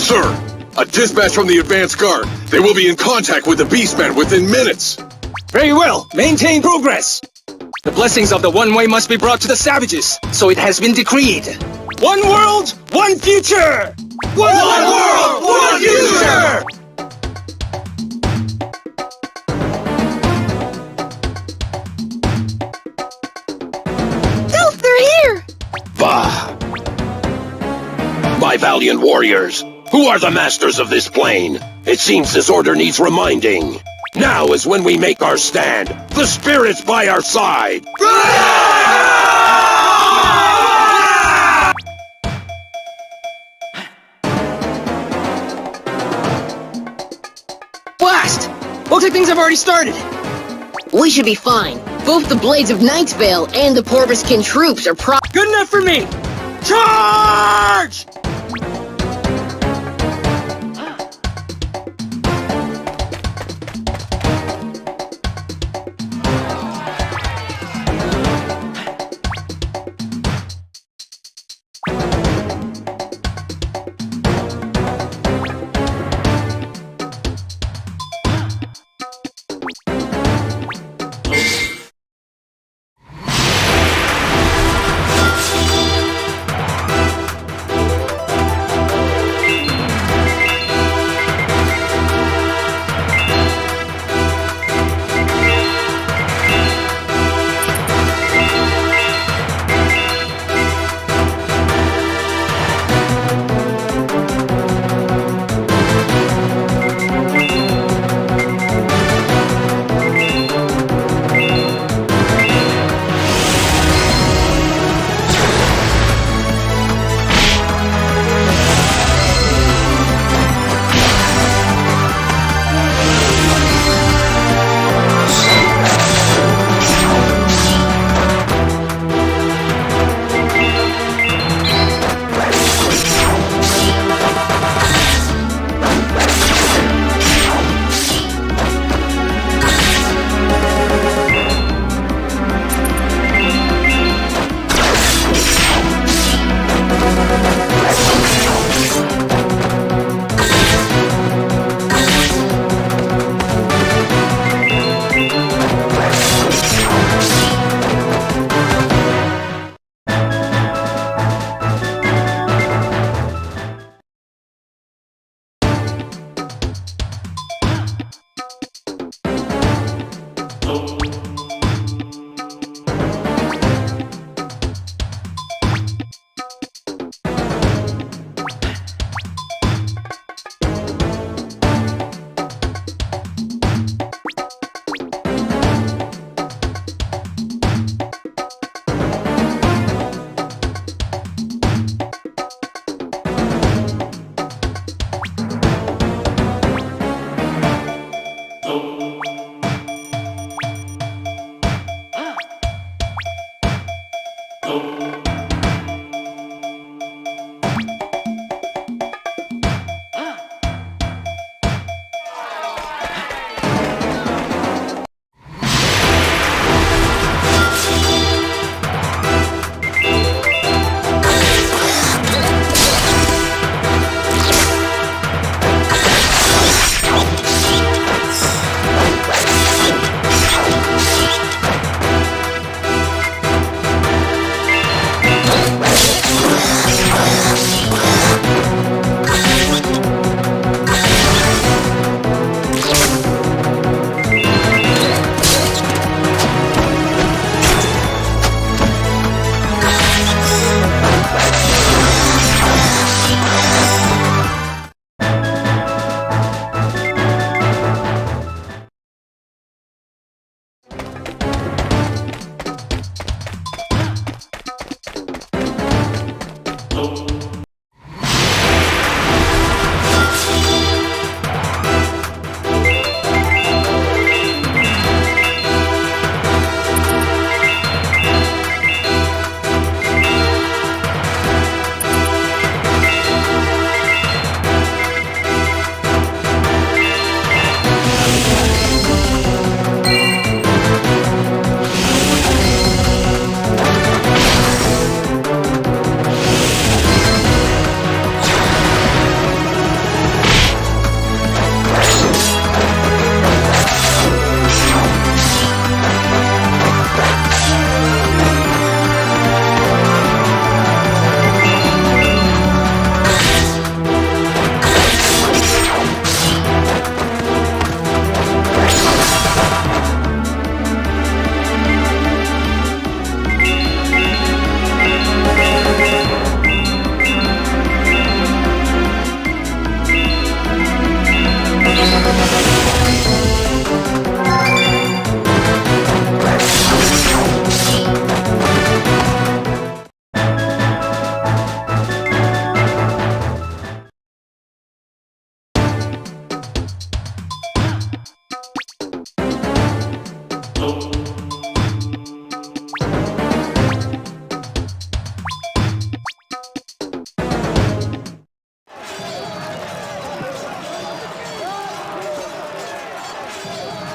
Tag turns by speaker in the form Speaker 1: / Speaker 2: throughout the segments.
Speaker 1: Sir, a dispatch from the advance guard. They will be in contact with the Beastmen within minutes.
Speaker 2: Very well. Maintain progress. The blessings of the One Way must be brought to the savages, so it has been decreed. One world, one future! One world, one future!
Speaker 3: Elf, they're here!
Speaker 4: Bah! My valiant warriors, who are the masters of this plane? It seems this order needs reminding. Now is when we make our stand. The spirit's by our side.
Speaker 2: Blast! Looks like things have already started.
Speaker 3: We should be fine. Both the Blades of Nightsvale and the Porpoisekin troops are
Speaker 2: Good enough for me! Charge!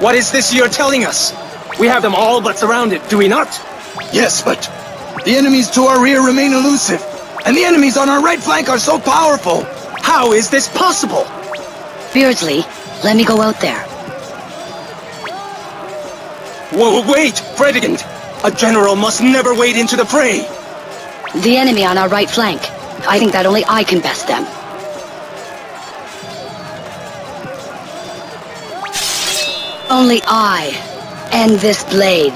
Speaker 2: What is this you're telling us? We have them all but surrounded, do we not?
Speaker 5: Yes, but the enemies to our rear remain elusive, and the enemies on our right flank are so powerful.
Speaker 2: How is this possible?
Speaker 6: Beardsley, let me go out there.
Speaker 2: Whoa, wait, Fredegund! A general must never wade into the fray!
Speaker 6: The enemy on our right flank. I think that only I can best them. Only I end this blade.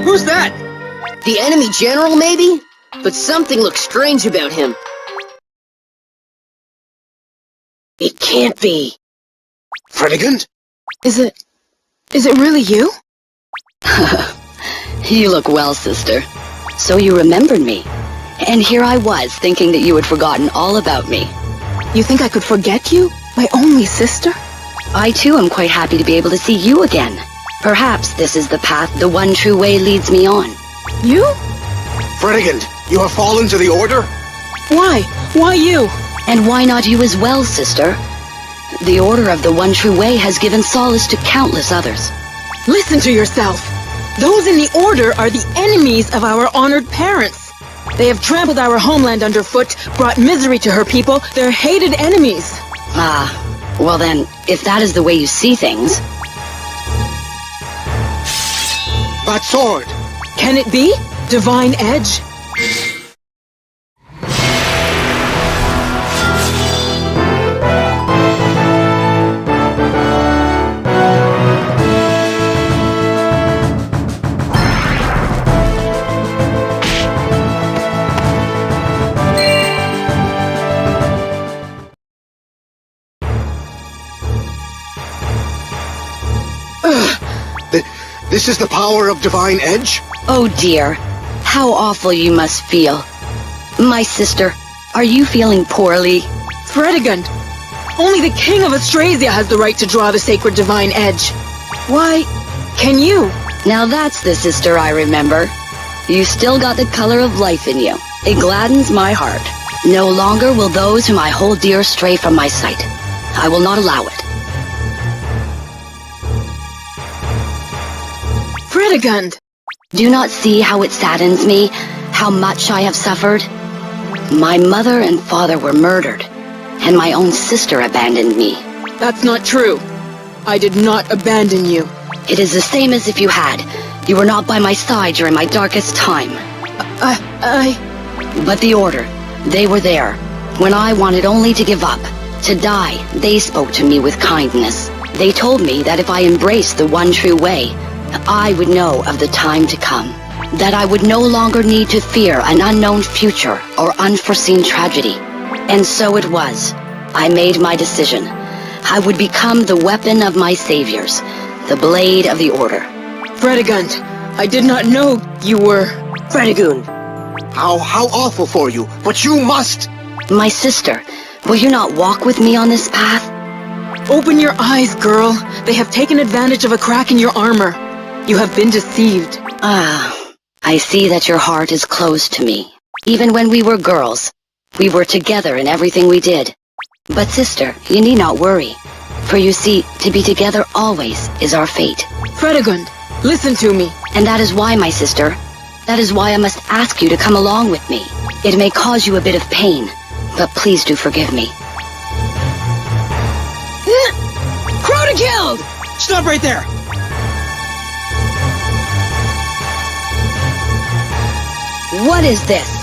Speaker 2: Who's that?
Speaker 3: The enemy general, maybe? But something looks strange about him. It can't be.
Speaker 5: Fredegund?
Speaker 7: Is it really you?
Speaker 6: You look well, sister. So you remembered me. And here I was, thinking that you had forgotten all about me.
Speaker 7: You think I could forget you? My only sister?
Speaker 6: I too am quite happy to be able to see you again. Perhaps this is the path the one true way leads me on.
Speaker 7: You?
Speaker 5: Fredegund, you have fallen to the Order?
Speaker 7: Why? Why you?
Speaker 6: And why not you as well, sister? The Order of the One True Way has given solace to countless others.
Speaker 7: Listen to yourself. Those in the Order are the enemies of our honored parents. They have trampled our homeland underfoot, brought misery to her people. They're hated enemies.
Speaker 6: Ah, well then, if that is the way you see things...
Speaker 5: That sword!
Speaker 7: Can it be? Divine Edge?
Speaker 5: This is the power of Divine Edge?
Speaker 6: Oh dear, how awful you must feel. My sister, are you feeling poorly?
Speaker 7: Fredegund! Only the King of Austrasia has the right to draw the sacred Divine Edge. Why, can you?
Speaker 6: Now that's the sister I remember. You still got the color of life in you. It gladdens my heart. No longer will those whom I hold dear stray from my sight. I will not allow it.
Speaker 7: Fredegund!
Speaker 6: Do you not see how it saddens me, how much I have suffered? My mother and father were murdered, and my own sister abandoned me.
Speaker 7: That's not true. I did not abandon you.
Speaker 6: It is the same as if you had. You were not by my side during my darkest time. But the Order, they were there. When I wanted only to give up, to die, they spoke to me with kindness. They told me that if I embraced the one true way, I would know of the time to come. That I would no longer need to fear an unknown future or unforeseen tragedy. And so it was. I made my decision. I would become the weapon of my saviors, the blade of the Order.
Speaker 7: Fredegund, I did not know you were...
Speaker 3: Fredegund!
Speaker 5: How awful for you, but you must!
Speaker 6: My sister, will you not walk with me on this path?
Speaker 7: Open your eyes, girl. They have taken advantage of a crack in your armor. You have been deceived.
Speaker 6: Ah, I see that your heart is closed to me. Even when we were girls, we were together in everything we did. But sister, you need not worry. For you see, to be together always is our fate.
Speaker 7: Fredegund, listen to me.
Speaker 6: And that is why, my sister, that is why I must ask you to come along with me. It may cause you a bit of pain, but please do forgive me.
Speaker 2: Crowd killed! Stop right there!
Speaker 6: What is this?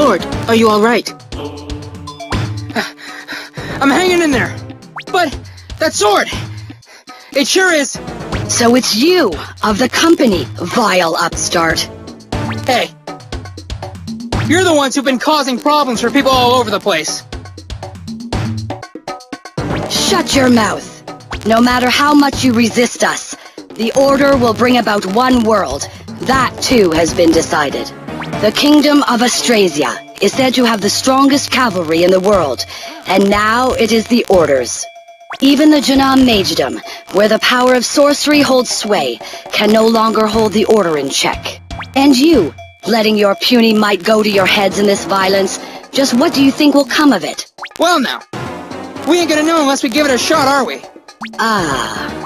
Speaker 7: Lord, are you all right?
Speaker 2: I'm hanging in there. But that sword, it sure is.
Speaker 6: So it's you of the company, vile upstart.
Speaker 2: Hey, you're the ones who've been causing problems for people all over the place.
Speaker 6: Shut your mouth. No matter how much you resist us, the Order will bring about one world. That, too, has been decided. The Kingdom of Austrasia is said to have the strongest cavalry in the world, and now it is the Order's. Even the Janam Magedom, where the power of sorcery holds sway, can no longer hold the Order in check. And you, letting your puny might go to your heads in this violence, just what do you think will come of it?
Speaker 2: Well now, we ain't gonna know unless we give it a shot, are we?
Speaker 6: Ah.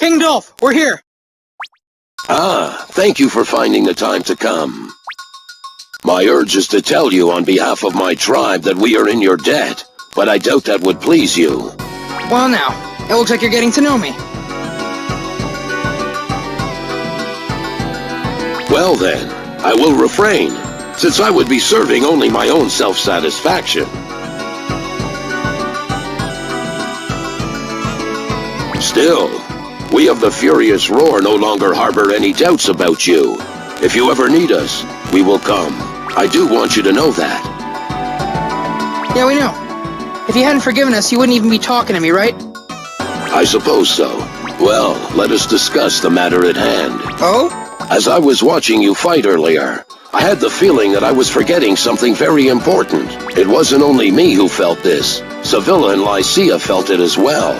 Speaker 2: King Dolph, we're here.
Speaker 4: Ah, thank you for finding the time to come. My urge is to tell you on behalf of my tribe that we are in your debt, but I doubt that would please you.
Speaker 2: Well now, it looks like you're getting to know me.
Speaker 4: Well then, I will refrain, since I would be serving only my own self-satisfaction. Still, we of the Furious Roar no longer harbor any doubts about you. If you ever need us, we will come. I do want you to know that.
Speaker 2: Yeah, we know. If you hadn't forgiven us, you wouldn't even be talking to me, right?
Speaker 4: I suppose so. Well, let us discuss the matter at hand.
Speaker 2: Oh?
Speaker 4: As I was watching you fight earlier, I had the feeling that I was forgetting something very important. It wasn't only me who felt this. Sevilla and Lycia felt it as well.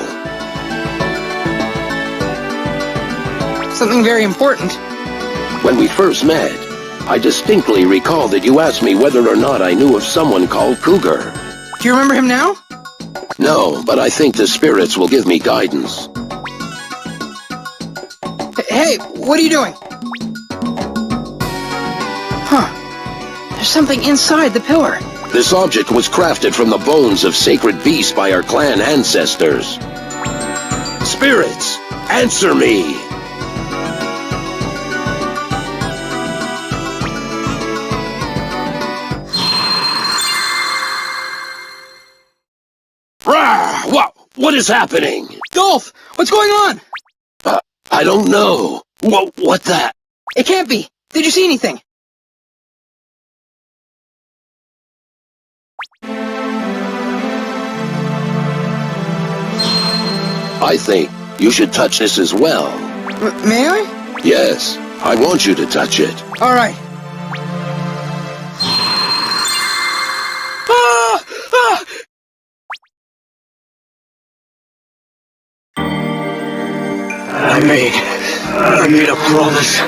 Speaker 2: Something very important.
Speaker 4: When we first met, I distinctly recall that you asked me whether or not I knew of someone called Cougar.
Speaker 2: Do you remember him now?
Speaker 4: No, but I think the spirits will give me guidance.
Speaker 2: Hey, what are you doing? Huh. There's something inside the pillar.
Speaker 4: This object was crafted from the bones of sacred beasts by our clan ancestors. Spirits, answer me! Rawr! What is happening?
Speaker 2: Dolph, what's going on?
Speaker 4: I don't know. What that?
Speaker 2: It can't be. Did you see anything?
Speaker 4: I think you should touch this as well.
Speaker 2: May I?
Speaker 4: Yes, I want you to touch it.
Speaker 2: All right. Ah! Ah!
Speaker 4: I made a promise.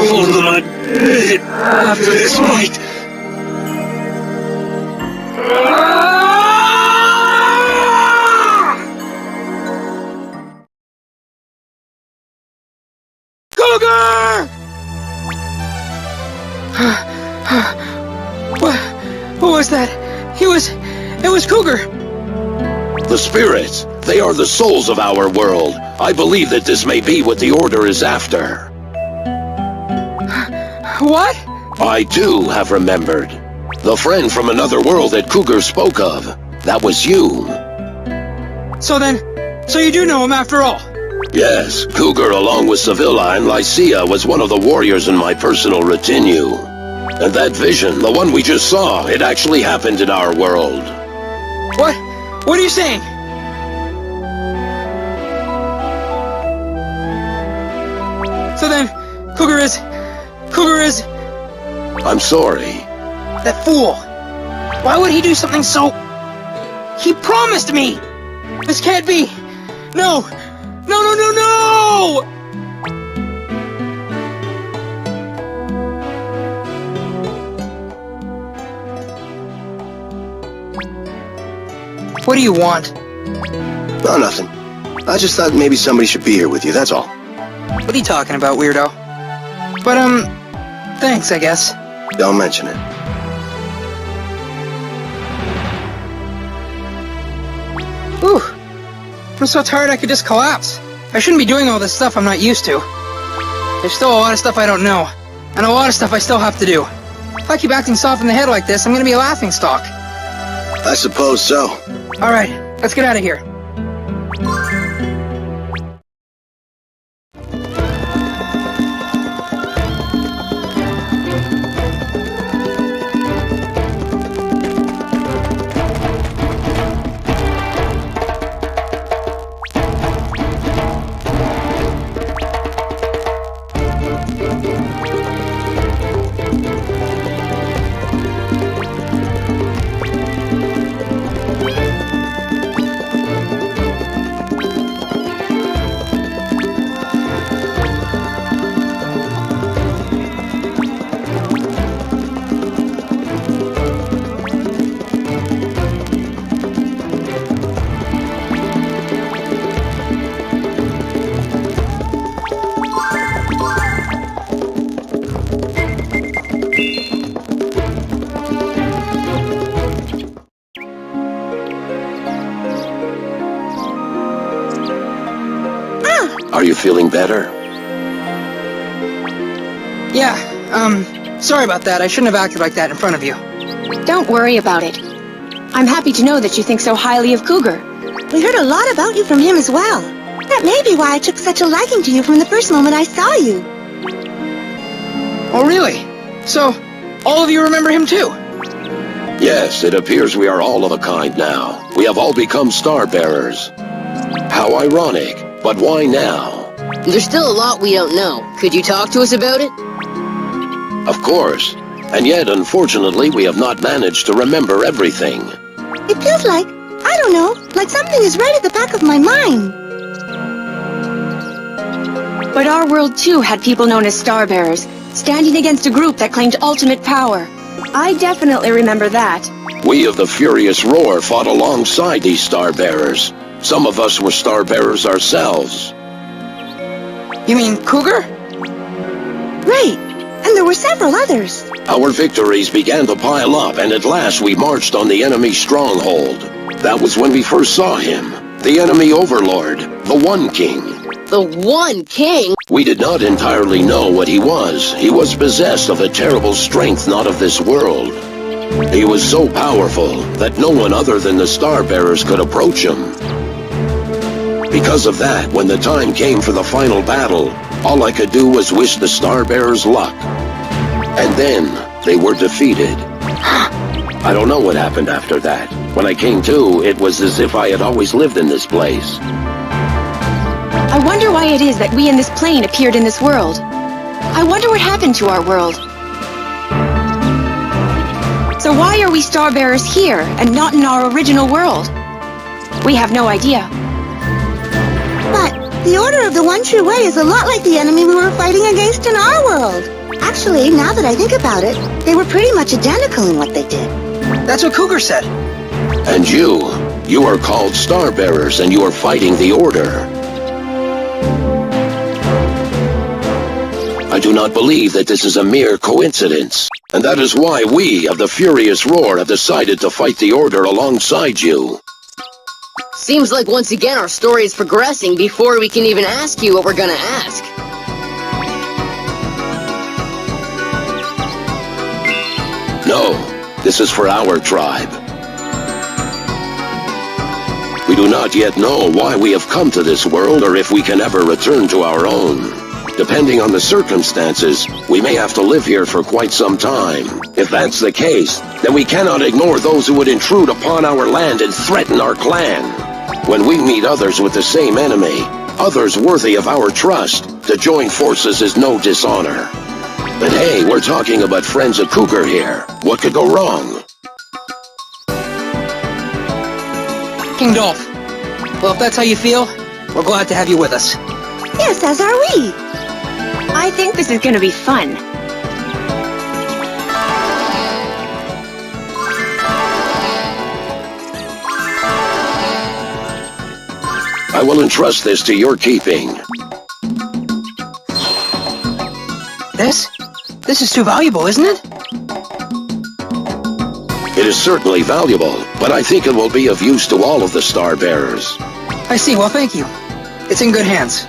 Speaker 4: Hold on. After this fight.
Speaker 2: Cougar! What was that? It was Cougar.
Speaker 4: The spirits, they are the souls of our world. I believe that this may be what the Order is after.
Speaker 2: What?
Speaker 4: I too have remembered. The friend from another world that Cougar spoke of. That was you.
Speaker 2: So you do know him after all?
Speaker 4: Yes, Cougar along with Sevilla and Lycia was one of the warriors in my personal retinue. And that vision, the one we just saw, it actually happened in our world.
Speaker 2: What? What are you saying? So then, Cougar is...
Speaker 4: I'm sorry.
Speaker 2: That fool. Why would he do something so... He promised me! This can't be! No! No! What do you want?
Speaker 5: Oh, nothing. I just thought maybe somebody should be here with you, that's all.
Speaker 2: What are you talking about, weirdo? But, thanks, I guess.
Speaker 5: Don't mention it.
Speaker 2: Whew. I'm so tired I could just collapse. I shouldn't be doing all this stuff I'm not used to. There's still a lot of stuff I don't know, and a lot of stuff I still have to do. If I keep acting soft in the head like this, I'm gonna be a laughingstock.
Speaker 5: I suppose so.
Speaker 2: Alright, let's get out of here.
Speaker 4: Are you feeling better?
Speaker 2: Yeah, sorry about that. I shouldn't have acted like that in front of you.
Speaker 8: Don't worry about it. I'm happy to know that you think so highly of Cougar.
Speaker 9: We heard a lot about you from him as well. That may be why I took such a liking to you from the first moment I saw you.
Speaker 2: Oh, really? So, all of you remember him too?
Speaker 4: Yes, it appears we are all of a kind now. We have all become star bearers. How ironic, but why now?
Speaker 3: There's still a lot we don't know. Could you talk to us about it?
Speaker 4: Of course. And yet, unfortunately, we have not managed to remember everything.
Speaker 9: It feels like, I don't know, like something is right at the back of my mind.
Speaker 8: But our world too had people known as Star Bearers, standing against a group that claimed ultimate power. I definitely remember that.
Speaker 4: We of the Furious Roar fought alongside these star bearers. Some of us were star bearers ourselves.
Speaker 2: You mean Cougar?
Speaker 9: Right, and there were several others.
Speaker 4: Our victories began to pile up, and at last we marched on the enemy stronghold. That was when we first saw him. The enemy overlord, the One King.
Speaker 3: The One King?
Speaker 4: We did not entirely know what he was. He was possessed of a terrible strength not of this world. He was so powerful that no one other than the Star Bearers could approach him. Because of that, when the time came for the final battle, all I could do was wish the Star Bearers luck. And then, they were defeated. I don't know what happened after that. When I came to, it was as if I had always lived in this place.
Speaker 8: I wonder why it is that we in this plane appeared in this world. I wonder what happened to our world. So why are we Star Bearers here and not in our original world? We have no idea.
Speaker 9: But the Order of the One True Way is a lot like the enemy we were fighting against in our world. Actually, now that I think about it, they were pretty much identical in what they did.
Speaker 2: That's what Cougar said.
Speaker 4: And you are called Star Bearers, and you are fighting the Order. I do not believe that this is a mere coincidence, and that is why we of the Furious Roar have decided to fight the Order alongside you.
Speaker 3: Seems like once again our story is progressing before we can even ask you what we're gonna ask.
Speaker 4: No, this is for our tribe. We do not yet know why we have come to this world or if we can ever return to our own. Depending on the circumstances, we may have to live here for quite some time. If that's the case, then we cannot ignore those who would intrude upon our land and threaten our clan. When we meet others with the same enemy, others worthy of our trust, to join forces is no dishonor. But hey, we're talking about friends of Cougar here. What could go wrong?
Speaker 2: King Dolph. Well, if that's how you feel, we're glad to have you with us.
Speaker 9: Yes, as are we.
Speaker 8: I think this is going to be fun.
Speaker 4: I will entrust this to your keeping.
Speaker 2: This is too valuable, isn't it?
Speaker 4: It is certainly valuable, but I think it will be of use to all of the Star Bearers.
Speaker 2: I see, well, thank you. It's in good hands.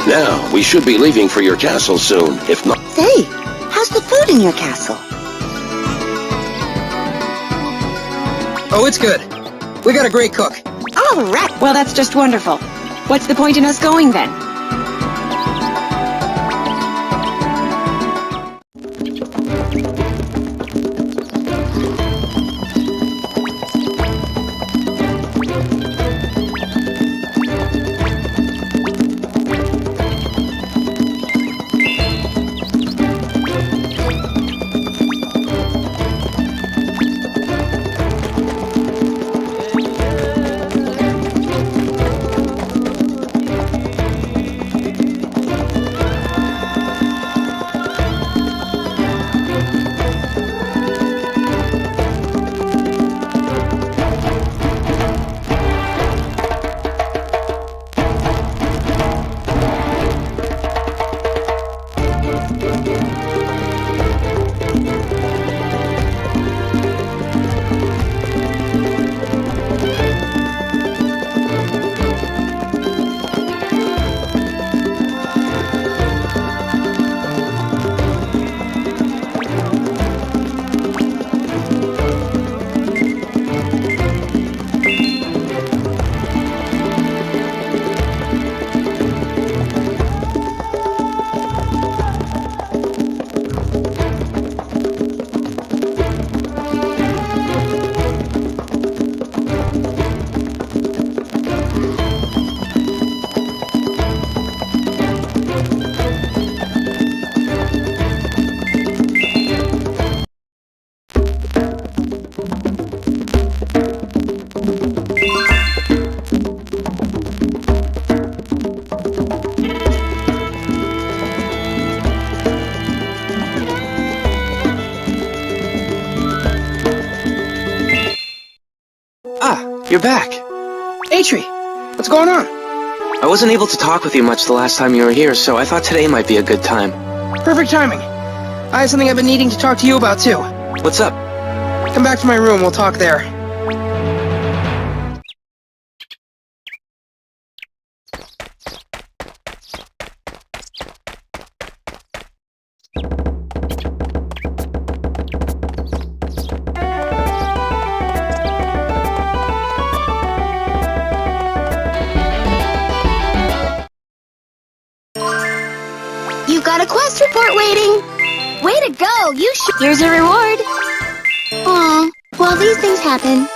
Speaker 4: Now, we should be leaving for your castle soon, if not...
Speaker 9: Say, how's the food in your castle?
Speaker 2: Oh, it's good. We got a great cook.
Speaker 9: All right.
Speaker 8: Well, that's just wonderful. What's the point in us going then?
Speaker 2: You're back. Atri, what's going on? I wasn't able to talk with you much the last time you were here, so I thought today might be a good time. Perfect timing. I have something I've been needing to talk to you about, too. What's up? Come back to my room, we'll talk there.
Speaker 9: You've got a quest report waiting. Way to go, you Here's a reward. Aw, well, these things happen.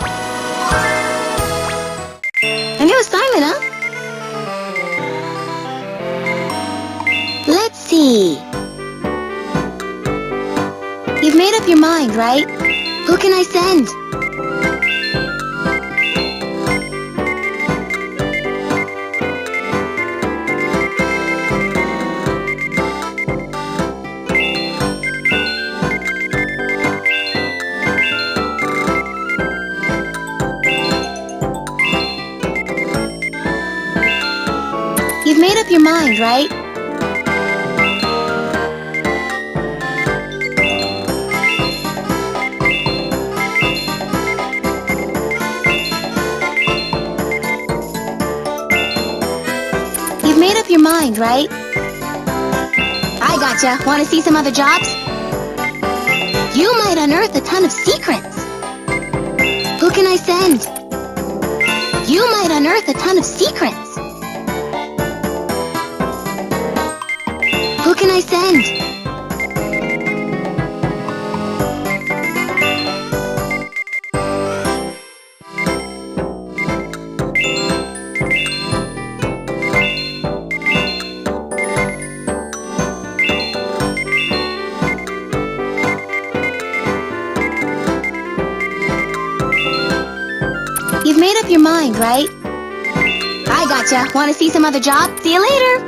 Speaker 9: A new assignment, huh? Let's see. You've made up your mind, right? Who can I send? You've made up your mind, right? You've made up your mind, right? I gotcha. Want to see some other jobs? You might unearth a ton of secrets. Who can I send? You might unearth a ton of secrets. Who can I send? You've made up your mind, right? I gotcha. Want to see some other job? See you later.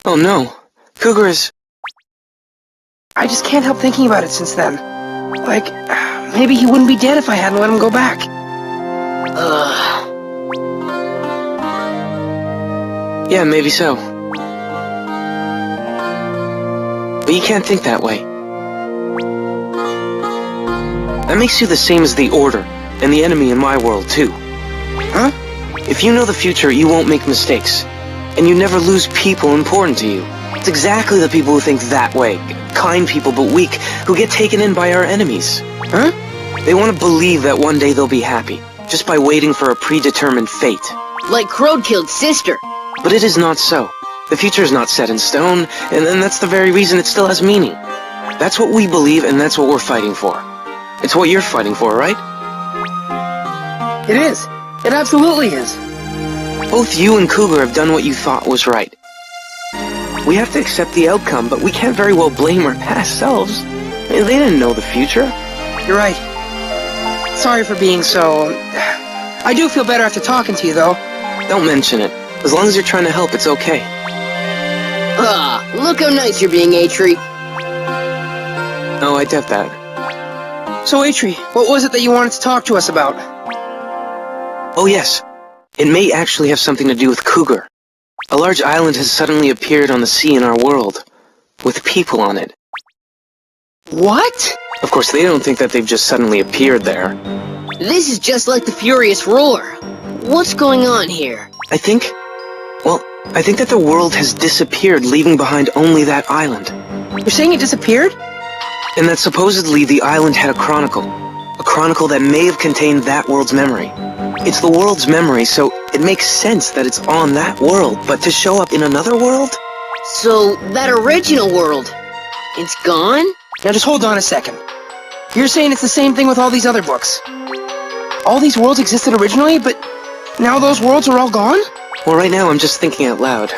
Speaker 2: Oh no. Cougar is... I just can't help thinking about it since then. Like, maybe he wouldn't be dead if I hadn't let him go back. Yeah, maybe so. But you can't think that way. That makes you the same as the Order, and the enemy in my world, too. Huh? If you know the future, you won't make mistakes. And you never lose people important to you. It's exactly the people who think that way. Kind people, but weak, who get taken in by our enemies. Huh? They want to believe that one day they'll be happy, just by waiting for a predetermined fate.
Speaker 3: Like Crowd-Killed's sister.
Speaker 2: But it is not so. The future is not set in stone, and that's the very reason it still has meaning. That's what we believe, and that's what we're fighting for. It's what you're fighting for, right? It is. It absolutely is. Both you and Cougar have done what you thought was right. We have to accept the outcome, but we can't very well blame our past selves. They didn't know the future. You're right. Sorry for being so... I do feel better after talking to you, though. Don't mention it. As long as you're trying to help, it's okay.
Speaker 3: Look how nice you're being, Atri.
Speaker 2: Oh, I doubt that. So, Atri, what was it that you wanted to talk to us about? Oh, yes. It may actually have something to do with Cougar. A large island has suddenly appeared on the sea in our world, with people on it. What? Of course, they don't think that they've just suddenly appeared there.
Speaker 3: This is just like the Furious Roar. What's going on here?
Speaker 2: I think that the world has disappeared, leaving behind only that island. You're saying it disappeared? And that supposedly the island had a chronicle that may have contained that world's memory. It's the world's memory, so it makes sense that it's on that world, but to show up in another world?
Speaker 3: So, that original world, it's gone?
Speaker 2: Now just hold on a second. You're saying it's the same thing with all these other books? All these worlds existed originally, but now those worlds are all gone? Well, right now I'm just thinking out loud.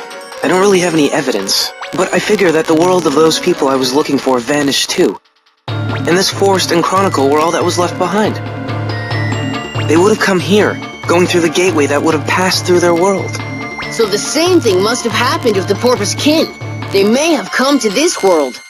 Speaker 2: I don't really have any evidence, but I figure that the world of those people I was looking for vanished too. And this forest and chronicle were all that was left behind. They would have come here, going through the gateway that would have passed through their world.
Speaker 3: So the same thing must have happened with the Porpoise Kin. They may have come to this world.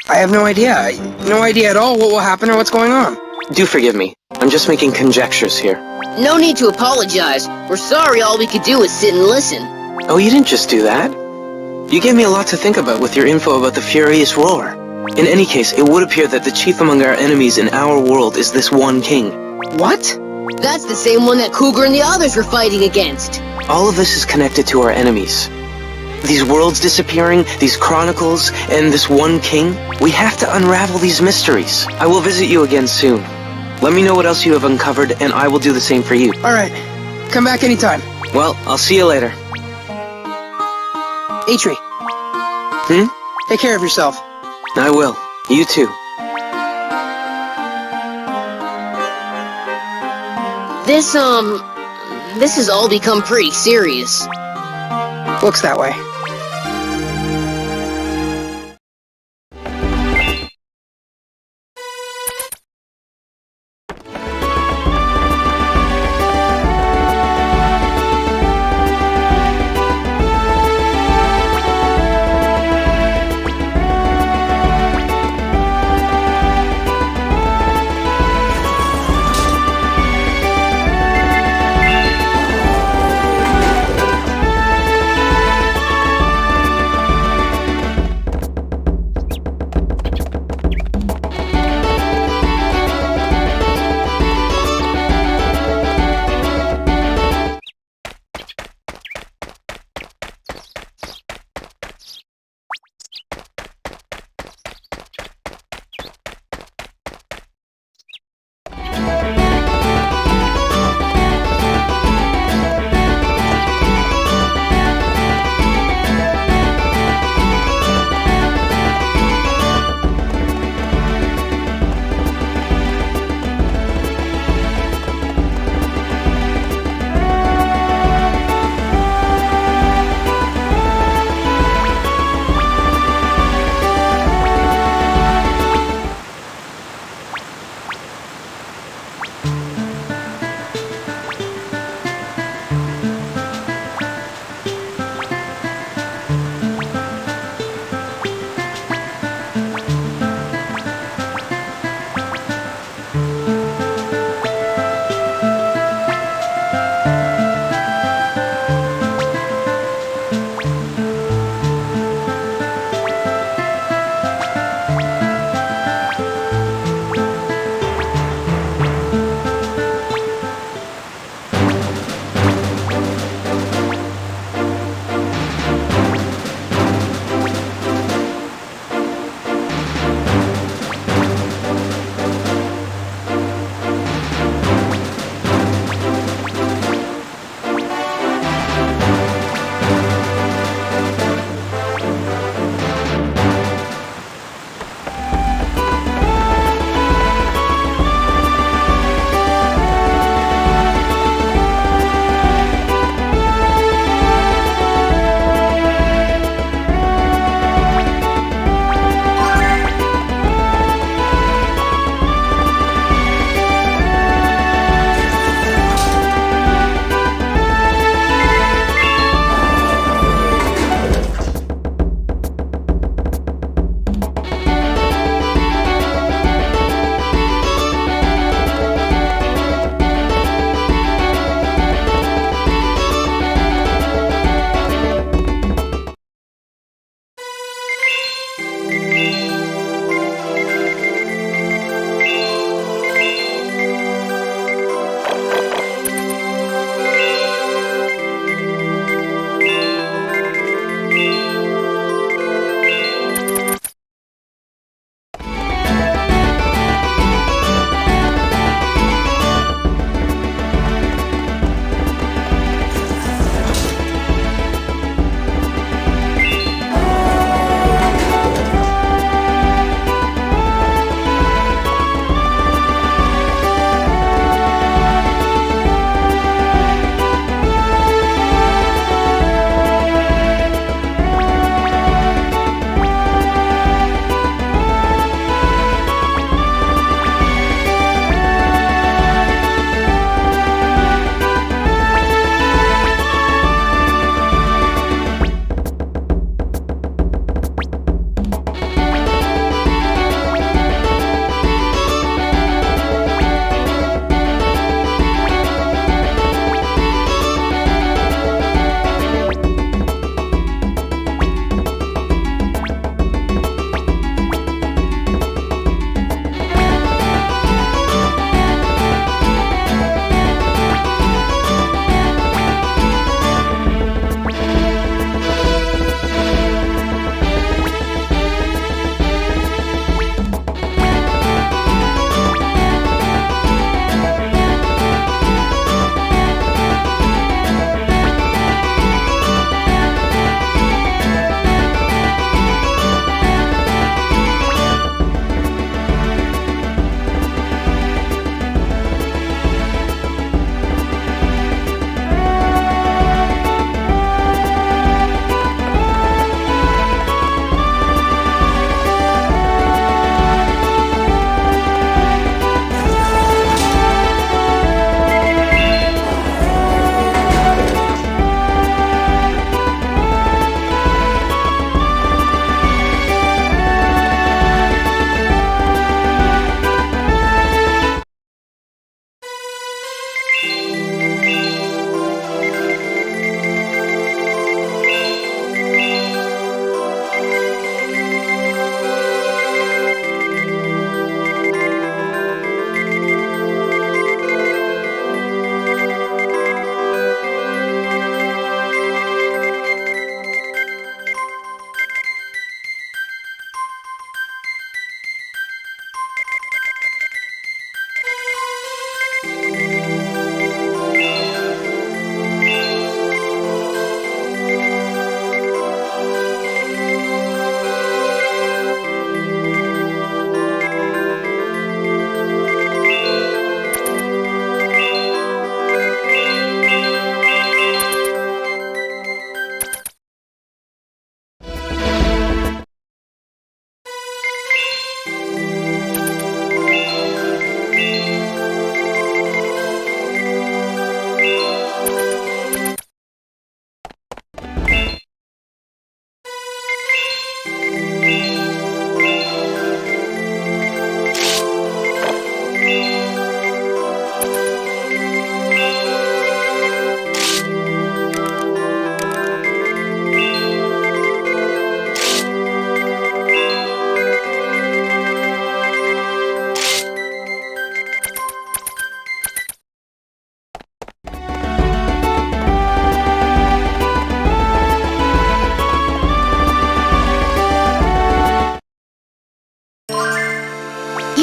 Speaker 3: I have no idea. No idea at all what will happen or what's going on. Do forgive me. I'm just making conjectures here. No need to apologize. We're sorry all we could do is sit and listen.
Speaker 2: Oh, you didn't just do that. You gave me a lot to think about with your info about the Furious Roar. In any case, it would appear that the chief among our enemies in our world is this one king. What?
Speaker 3: That's the same one that Cougar and the others were fighting against.
Speaker 2: All of this is connected to our enemies. These worlds disappearing, these chronicles, and this one king. We have to unravel these mysteries. I will visit you again soon. Let me know what else you have uncovered, and I will do the same for you. Alright. Come back anytime. Well, I'll see you later. Atri. Take care of yourself. I will. You too.
Speaker 3: This has all become pretty serious.
Speaker 2: Looks that way.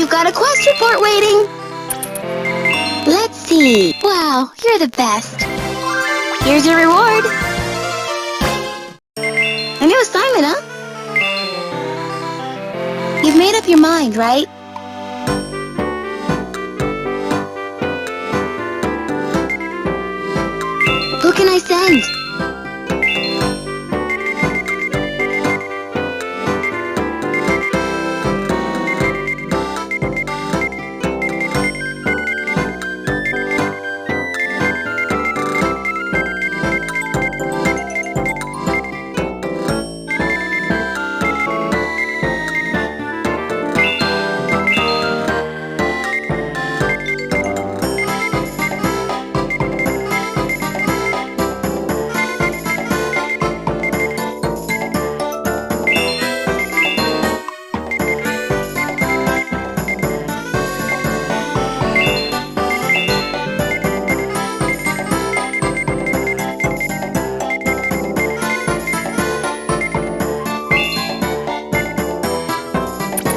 Speaker 9: You've got a quest report waiting. Let's see. Wow, you're the best. Here's your reward. A new assignment, huh? You've made up your mind, right? Who can I send?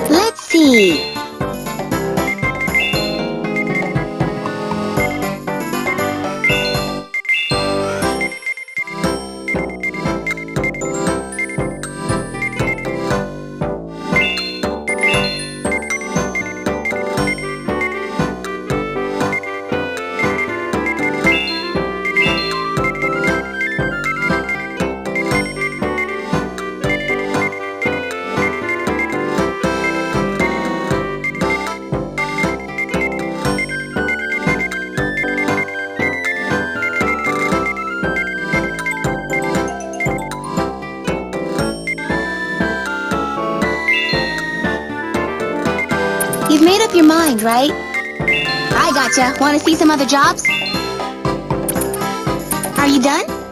Speaker 9: Let's see. You've made up your mind, right? I gotcha. Want to see some other jobs? Are you done?